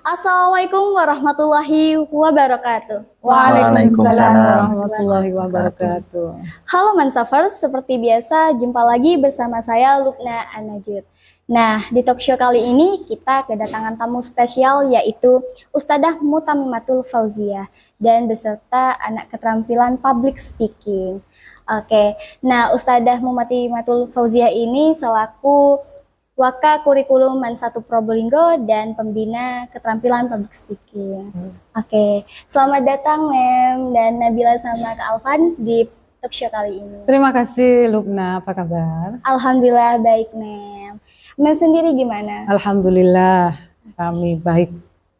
Assalamualaikum warahmatullahi wabarakatuh. Waalaikumsalam Warahmatullahi wabarakatuh. Halo Mansafers, seperti biasa jumpa lagi bersama saya Lubna An-Najir. Nah, di talk show kali ini kita kedatangan tamu spesial yaitu Ustadzah Mutamimatul Fauziah dan beserta anak keterampilan public speaking. Oke, nah Ustadzah Mutamimatul Fauziah ini selaku Waka Kurikulum Man 1 Probolinggo dan pembina keterampilan public speaking. Oke, selamat datang Mem dan Nabila sama Kak Alvan di talk show kali ini. Terima kasih Lubna, apa kabar? Alhamdulillah baik Mem. Mem sendiri gimana? Alhamdulillah kami baik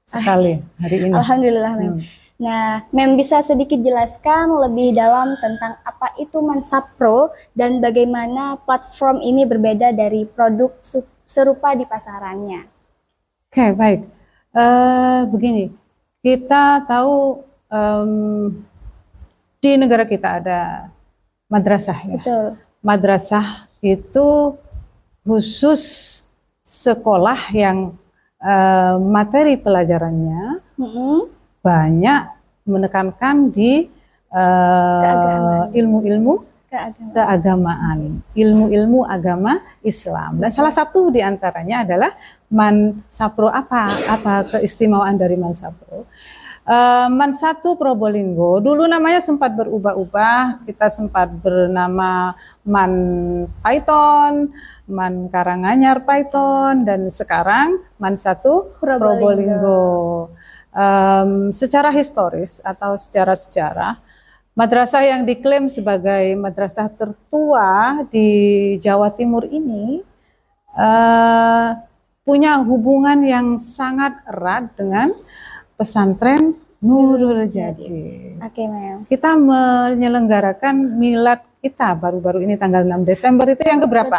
sekali hari ini. Alhamdulillah Mem. Nah, Mem bisa sedikit jelaskan lebih dalam tentang apa itu Mansapro dan bagaimana platform ini berbeda dari produk serupa di pasarannya. Oke, baik. Begini, kita tahu di negara kita ada madrasah ya. Betul. Madrasah itu khusus sekolah yang materi pelajarannya banyak menekankan di ilmu-ilmu keagamaan, ilmu-ilmu agama Islam. Dan salah satu di antaranya adalah Mansapro. Apa keistimewaan dari Mansapro? Man 1 Probolinggo dulu namanya sempat berubah-ubah. Kita sempat bernama Man Python, Man Karanganyar Python, dan sekarang Man 1 Probolinggo. Secara historis atau secara sejarah, madrasah yang diklaim sebagai madrasah tertua di Jawa Timur ini punya hubungan yang sangat erat dengan pesantren Nurul Jadid. Oke, Mem. Kita menyelenggarakan milad kita baru-baru ini tanggal 6 Desember itu yang keberapa?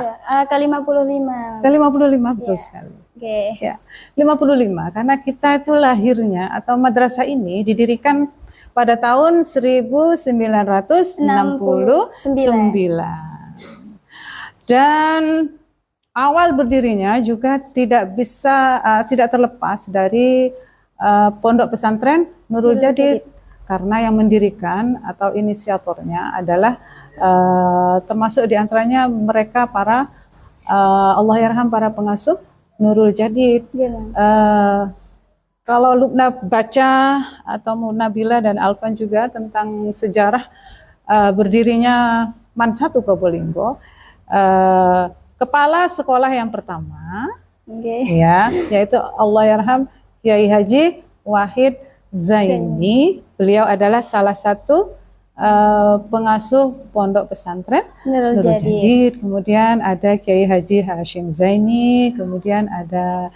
Ke-55. Ke-55, betul sekali. Oke. Ya, 55 karena kita itu lahirnya atau madrasah ini didirikan pada tahun 1969. Dan awal berdirinya juga tidak terlepas dari pondok pesantren Nurul Jadid, karena yang mendirikan atau inisiatornya adalah termasuk diantaranya mereka para Allahyarham para pengasuh Nurul Jadid. Kalau Lubna baca atau Nabila dan Alvan juga tentang sejarah berdirinya Man 1 Probolinggo, kepala sekolah yang pertama, ya, yaitu Allahyarham Kiai Haji Wahid Zaini. Beliau adalah salah satu pengasuh pondok pesantren Nurul Jadid. Kemudian ada Kiai Haji Hashim Zaini, kemudian ada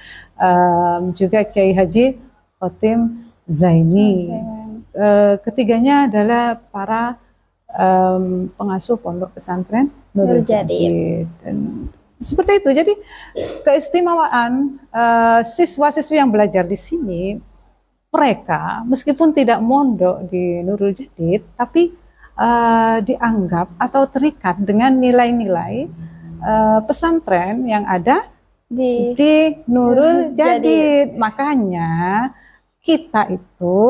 juga Kiai Haji Khotim Zaini. Ketiganya adalah para pengasuh pondok pesantren Nurul Jadid. Dan seperti itu. Jadi keistimewaan siswa-siswi yang belajar di sini, mereka meskipun tidak mondok di Nurul Jadid, tapi dianggap atau terikat dengan nilai-nilai pesantren yang ada di Nurul Jadid. Makanya kita itu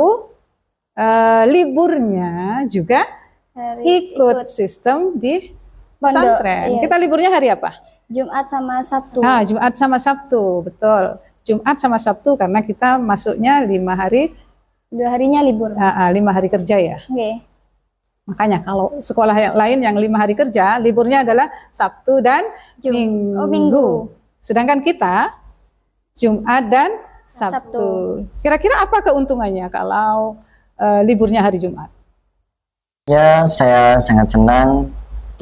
liburnya juga ikut sistem di pesantren. Kita liburnya hari apa? Jumat sama Sabtu. Nah, Jumat sama Sabtu, betul. Jumat sama Sabtu karena kita masuknya 5 hari. 2 harinya libur. 5 hari kerja ya. Makanya kalau sekolah yang lain yang 5 hari kerja, liburnya adalah Sabtu dan Minggu. Sedangkan kita Jumat dan Sabtu. Kira-kira apa keuntungannya kalau liburnya hari Jumat? Ya, saya sangat senang.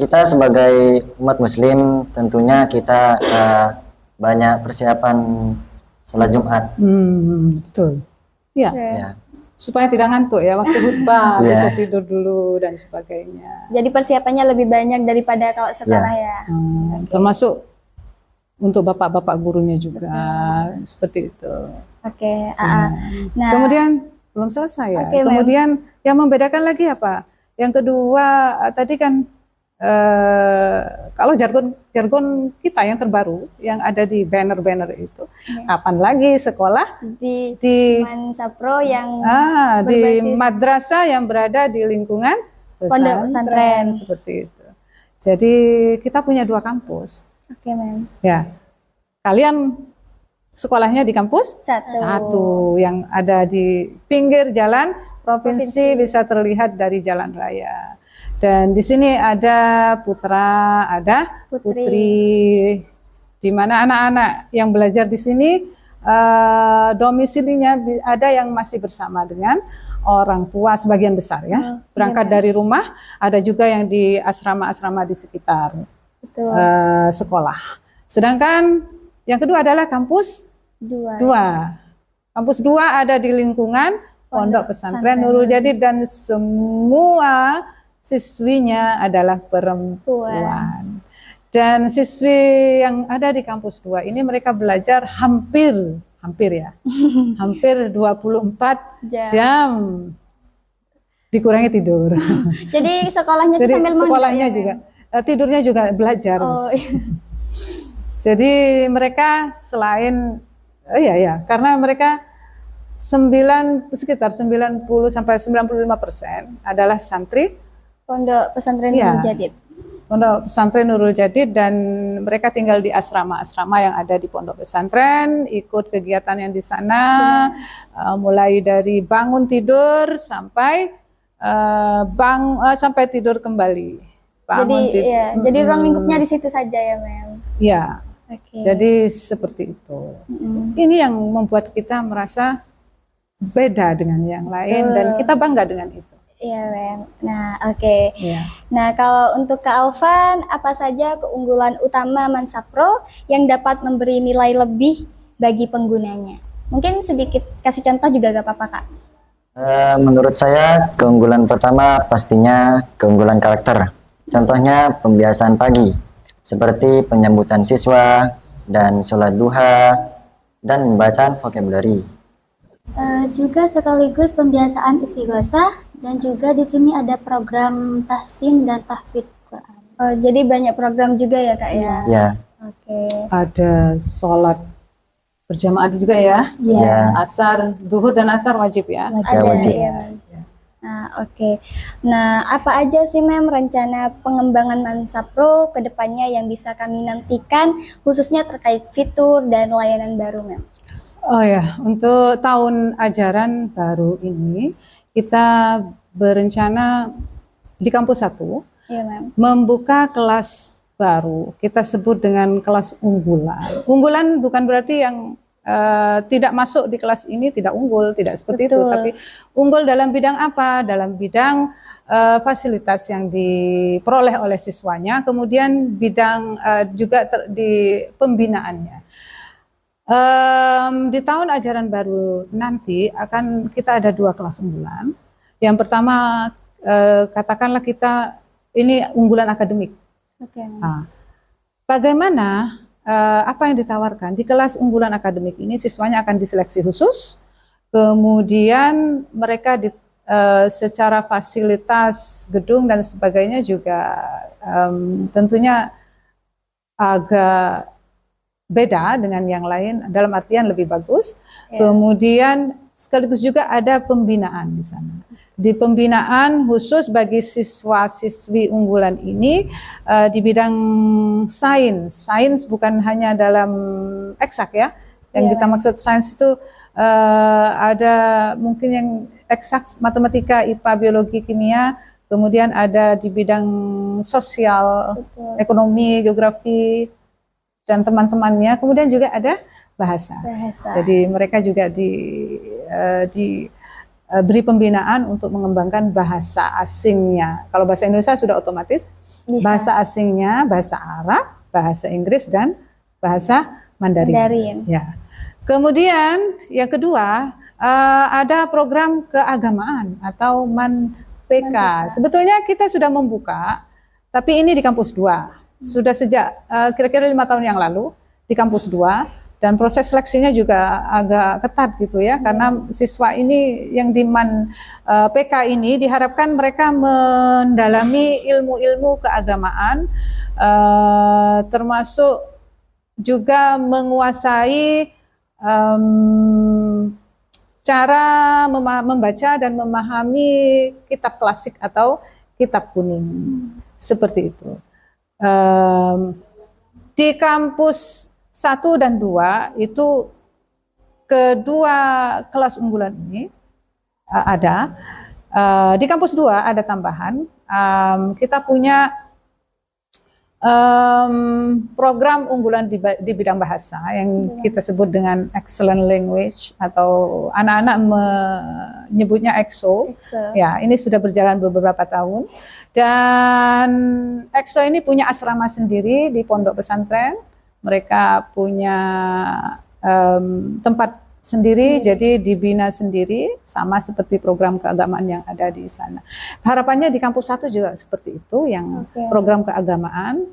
Kita sebagai umat muslim tentunya kita banyak persiapan sholat Jumat. Betul. Ya. Supaya tidak ngantuk ya waktu khutbah, bisa tidur dulu dan sebagainya. Jadi persiapannya lebih banyak daripada kalau sekolah ya. Termasuk untuk bapak-bapak gurunya juga seperti itu. Nah, kemudian belum selesai ya. Kemudian yang membedakan lagi apa? Yang kedua tadi kan kalau jargon kita yang terbaru yang ada di banner-banner itu, kapan lagi sekolah di Mansapro yang di madrasah yang berada di lingkungan pondok pesantren seperti itu. Jadi kita punya 2 kampus. Oke, Mem. Ya, kalian sekolahnya di kampus satu yang ada di pinggir jalan provinsi, bisa terlihat dari jalan raya. Dan di sini ada putra, ada putri, di mana anak-anak yang belajar di sini domisilinya ada yang masih bersama dengan orang tua sebagian besar ya, berangkat dari rumah, ada juga yang di asrama-asrama di sekitar sekolah. Sedangkan yang kedua adalah kampus 2. Kampus 2 ada di lingkungan Pondok Pesantren Nurul Jadid dan semua siswinya adalah perempuan. Dan siswi yang ada di kampus 2 ini mereka belajar hampir ya, hampir 24 jam. Dikurangi tidur. Jadi sekolahnya itu sambil sekolahnya juga, tidurnya juga belajar. Jadi mereka selain karena mereka sekitar 90 sampai 95% adalah santri Pondok Pesantren Nurul Jadid. Pondok Pesantren Nurul Jadid, dan mereka tinggal di asrama-asrama yang ada di pondok pesantren, ikut kegiatan yang di sana, mulai dari bangun tidur sampai sampai tidur kembali. Jadi ruang lingkupnya di situ saja ya, Mem. Iya. Jadi seperti itu. Ini yang membuat kita merasa beda dengan yang lain dan kita bangga dengan itu. Iya, Mem. Nah, oke. Nah, kalau untuk Kak Alvan, apa saja keunggulan utama Mansapro yang dapat memberi nilai lebih bagi penggunanya? Mungkin sedikit kasih contoh juga gak apa-apa, Kak. Menurut saya keunggulan pertama pastinya keunggulan karakter. Contohnya pembiasaan pagi, seperti penyambutan siswa dan sholat duha dan pembacaan vocabulary. Juga sekaligus pembiasaan istighosah. Dan juga di sini ada program tahsin dan tahfidz Quran. Jadi banyak program juga ya, Kak ya? Iya. Oke. Ada sholat berjamaah juga ya? Iya. Asar, zuhur dan asar wajib ya? Wajib. Ya. Nah, oke. Nah, apa aja sih, Mem, rencana pengembangan Mansapro ke depannya yang bisa kami nantikan, khususnya terkait fitur dan layanan baru, Mem? Oh ya, untuk tahun ajaran baru ini, kita berencana di kampus 1 membuka kelas baru. Kita sebut dengan kelas unggulan. Unggulan bukan berarti yang tidak masuk di kelas ini tidak unggul, tidak seperti itu. Tapi unggul dalam bidang apa? Dalam bidang fasilitas yang diperoleh oleh siswanya, kemudian bidang juga di pembinaannya. Di tahun ajaran baru nanti kita ada 2 kelas unggulan. Yang pertama katakanlah kita ini unggulan akademik. Nah, bagaimana apa yang ditawarkan di kelas unggulan akademik ini? Siswanya akan diseleksi khusus, kemudian mereka secara fasilitas gedung dan sebagainya juga tentunya agak beda dengan yang lain, dalam artian lebih bagus. Kemudian sekaligus juga ada pembinaan di sana. Di pembinaan khusus bagi siswa-siswi unggulan ini di bidang sains bukan hanya dalam eksak ya. Yang kita maksud sains itu ada mungkin yang eksak, matematika, IPA, biologi, kimia, kemudian ada di bidang sosial, ekonomi, geografi, dan teman-temannya, kemudian juga ada bahasa. Jadi mereka juga diberi pembinaan untuk mengembangkan bahasa asingnya. Kalau bahasa Indonesia sudah otomatis, bahasa asingnya bahasa Arab, bahasa Inggris, dan bahasa Mandarin. Ya. Kemudian yang kedua ada program keagamaan atau MAN-PK. Sebetulnya kita sudah membuka, tapi ini di kampus 2. Sudah sejak kira-kira 5 tahun yang lalu di kampus 2, dan proses seleksinya juga agak ketat gitu ya, karena siswa ini yang PK ini diharapkan mereka mendalami ilmu-ilmu keagamaan, termasuk juga menguasai cara membaca dan memahami kitab klasik atau kitab kuning, seperti itu. Di kampus 1 dan 2 itu kedua kelas unggulan ini ada. Di kampus 2 ada tambahan, kita punya program unggulan di bidang bahasa yang kita sebut dengan excellent language, atau anak-anak menyebutnya EXO. Ya, ini sudah berjalan beberapa tahun, dan EXO ini punya asrama sendiri di pondok pesantren. Mereka punya tempat sendiri, jadi dibina sendiri, sama seperti program keagamaan yang ada di sana. Harapannya di kampus 1 juga seperti itu, yang program keagamaan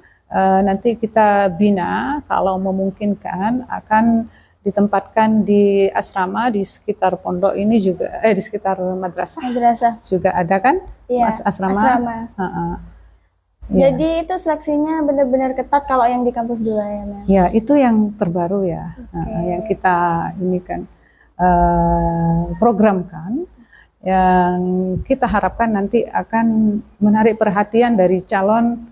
nanti kita bina, kalau memungkinkan akan ditempatkan di asrama di sekitar pondok ini juga, di sekitar madrasah juga ada kan, asrama. Ya. Jadi itu seleksinya benar-benar ketat kalau yang di kampus 2 ya, Mel? Ya, itu yang terbaru ya, yang kita ini kan programkan, yang kita harapkan nanti akan menarik perhatian dari calon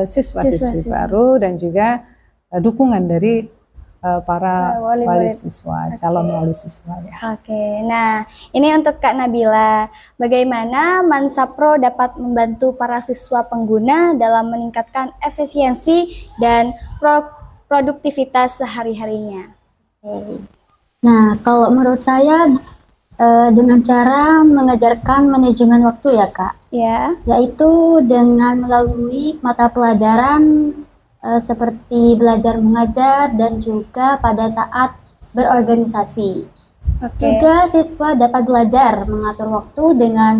siswa-siswi baru, dan juga dukungan dari para wali siswa, calon wali siswa ya. Nah ini untuk Kak Nabila, bagaimana Mansapro dapat membantu para siswa pengguna dalam meningkatkan efisiensi dan produktivitas sehari-harinya? Nah, kalau menurut saya dengan cara mengajarkan manajemen waktu ya Kak, yaitu dengan melalui mata pelajaran seperti belajar mengajar dan juga pada saat berorganisasi. Juga siswa dapat belajar mengatur waktu dengan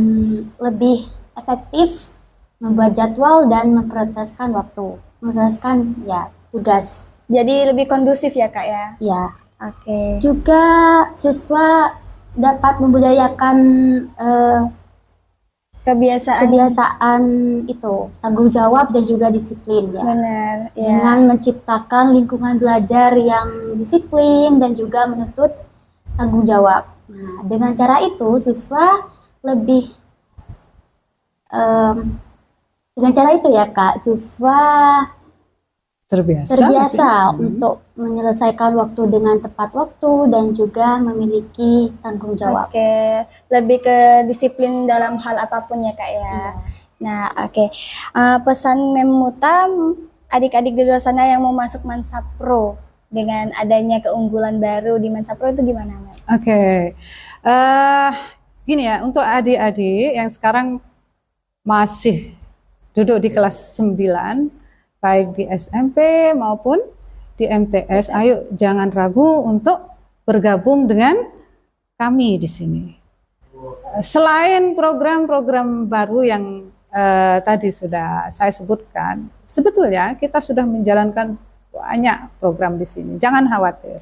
lebih efektif, membuat jadwal dan memprioritaskan waktu, memprioritaskan tugas. Jadi lebih kondusif ya Kak ya? Ya. Juga siswa dapat membudayakan kebiasaan itu, tanggung jawab dan juga disiplin ya. Benar, ya. Dengan menciptakan lingkungan belajar yang disiplin dan juga menuntut tanggung jawab. Nah, dengan cara itu siswa lebih dengan cara itu ya Kak, siswa terbiasa untuk menyelesaikan waktu dengan tepat waktu dan juga memiliki tanggung jawab. Lebih ke disiplin dalam hal apapun ya Kak ya. Nah, pesan Memuta adik-adik di luar sana yang mau masuk Mansapro dengan adanya keunggulan baru di Mansapro itu gimana, Mbak? Gini ya, untuk adik-adik yang sekarang masih duduk di kelas 9, baik di SMP maupun di MTS, ayo jangan ragu untuk bergabung dengan kami di sini. Selain program-program baru yang tadi sudah saya sebutkan, sebetulnya kita sudah menjalankan banyak program di sini. Jangan khawatir.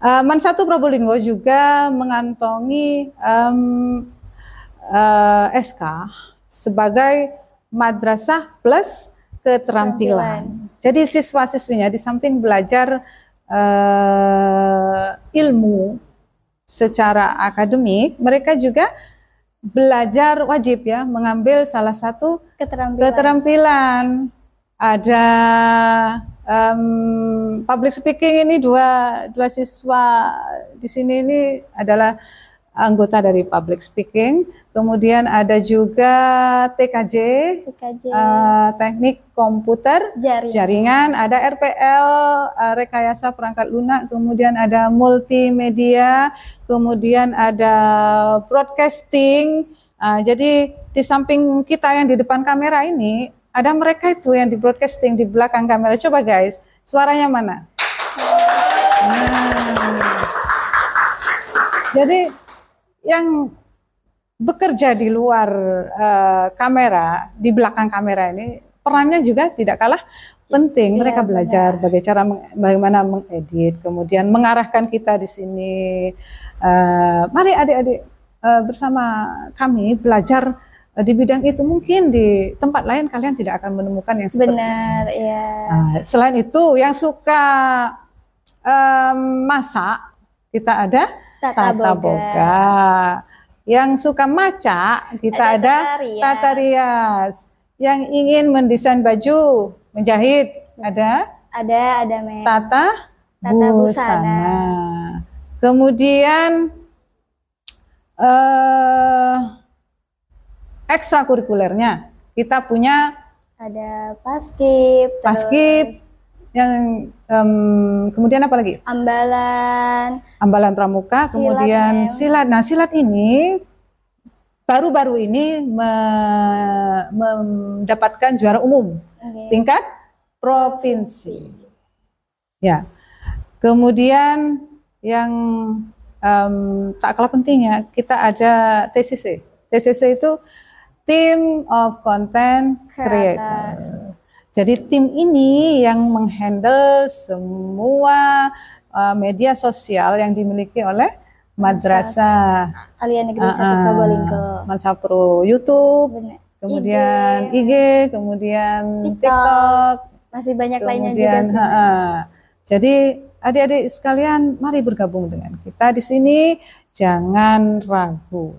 Man1 Probolinggo juga mengantongi SK sebagai madrasah plus keterampilan. Jadi siswa-siswinya di samping belajar ilmu secara akademik, mereka juga belajar wajib ya, mengambil salah satu keterampilan. Ada public speaking, ini dua siswa di sini ini adalah anggota dari public speaking. Kemudian ada juga TKJ, teknik komputer jaringan, ada RPL, rekayasa perangkat lunak, kemudian ada multimedia, kemudian ada broadcasting. Jadi di samping kita yang di depan kamera ini, ada mereka itu yang di broadcasting di belakang kamera. Coba guys, suaranya mana? Jadi yang bekerja di luar kamera, di belakang kamera ini perannya juga tidak kalah penting Iya, mereka belajar bagaimana mengedit, kemudian mengarahkan kita di sini. Mari adik-adik bersama kami belajar di bidang itu. Mungkin di tempat lain kalian tidak akan menemukan yang seperti Benar, ini. ya. Selain itu, yang suka masak, kita ada tata boga. Yang suka maca, kita ada tata rias. Yang ingin mendesain baju, menjahit, ada Mem. tata Tata busana. busana. Kemudian ekstrakurikulernya kita punya Ada paskib, terus yang kemudian apa lagi? ambalan Pramuka, Silat, kemudian Mem. silat. Nah, silat ini baru-baru ini mendapatkan juara umum tingkat provinsi. Ya. Kemudian yang tak kalah pentingnya, kita ada TCC. TCC itu Team of Content Creator. Jadi tim ini yang menghandle semua media sosial yang dimiliki oleh Madrasah Alia Negeri 1 Probolinggo. Mansapro, YouTube, Benar. kemudian IG, kemudian TikTok. TikTok, Masih banyak lainnya juga kemudian sih. jadi adik-adik sekalian, mari bergabung dengan kita di sini. Jangan ragu,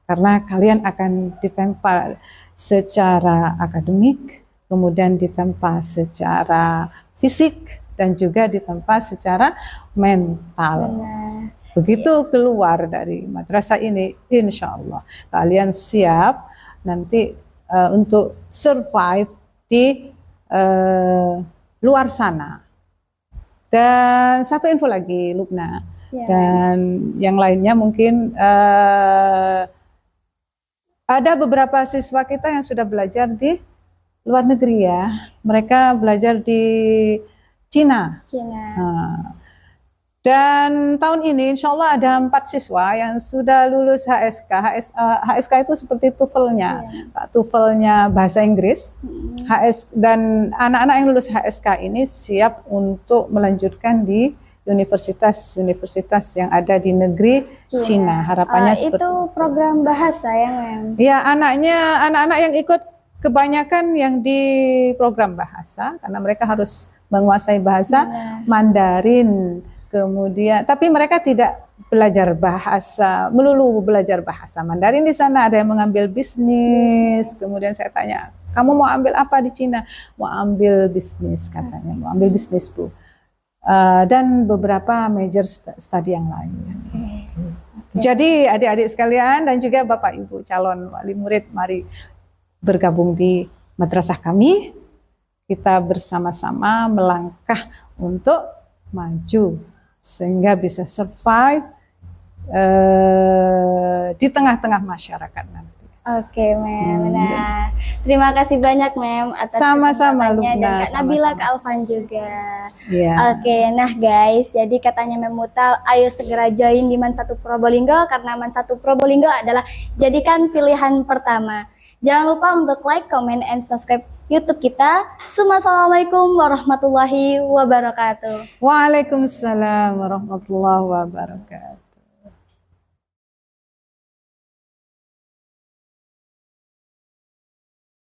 karena kalian akan ditempa secara akademik, kemudian ditempa secara fisik, dan juga ditempa secara mental. Benar. Begitu keluar dari madrasah ini, insya Allah kalian siap nanti untuk survive di luar sana. Dan satu info lagi, Lubna, Ya. dan yang lainnya mungkin ada beberapa siswa kita yang sudah belajar di luar negeri ya. Mereka belajar di Cina. Nah, dan tahun ini insya Allah ada 4 siswa yang sudah lulus HSK. HSK itu seperti TOEFL-nya, TOEFL-nya bahasa Inggris. Dan anak-anak yang lulus HSK ini siap untuk melanjutkan di universitas-universitas yang ada di negeri Cina. Harapannya seperti itu program bahasa ya, Mem? Ya, anak-anak yang ikut kebanyakan yang di program bahasa, karena mereka harus menguasai bahasa Mandarin. Kemudian, tapi mereka tidak belajar bahasa, melulu belajar bahasa Mandarin di sana. Ada yang mengambil bisnis. Kemudian saya tanya, kamu mau ambil apa di Cina? Mau ambil bisnis katanya, mau ambil bisnis Bu. Dan beberapa major study yang lain. Jadi adik-adik sekalian dan juga Bapak Ibu calon wali murid, mari bergabung di madrasah kami. Kita bersama-sama melangkah untuk maju sehingga bisa survive di tengah-tengah masyarakat nanti. Oke, Mem. Nah, terima kasih banyak, Mem, atas Sama-sama, kesempatannya, dan Lubna, Kak Nabila, sama-sama. Kak Alvan juga. Ya. Oke, nah guys, jadi katanya Mem Mutal, ayo segera join di Man 1 Probolinggo, karena Man 1 Probolinggo adalah jadikan pilihan pertama. Jangan lupa untuk like, comment, and subscribe YouTube kita. Assalamualaikum warahmatullahi wabarakatuh. Waalaikumsalam warahmatullahi wabarakatuh.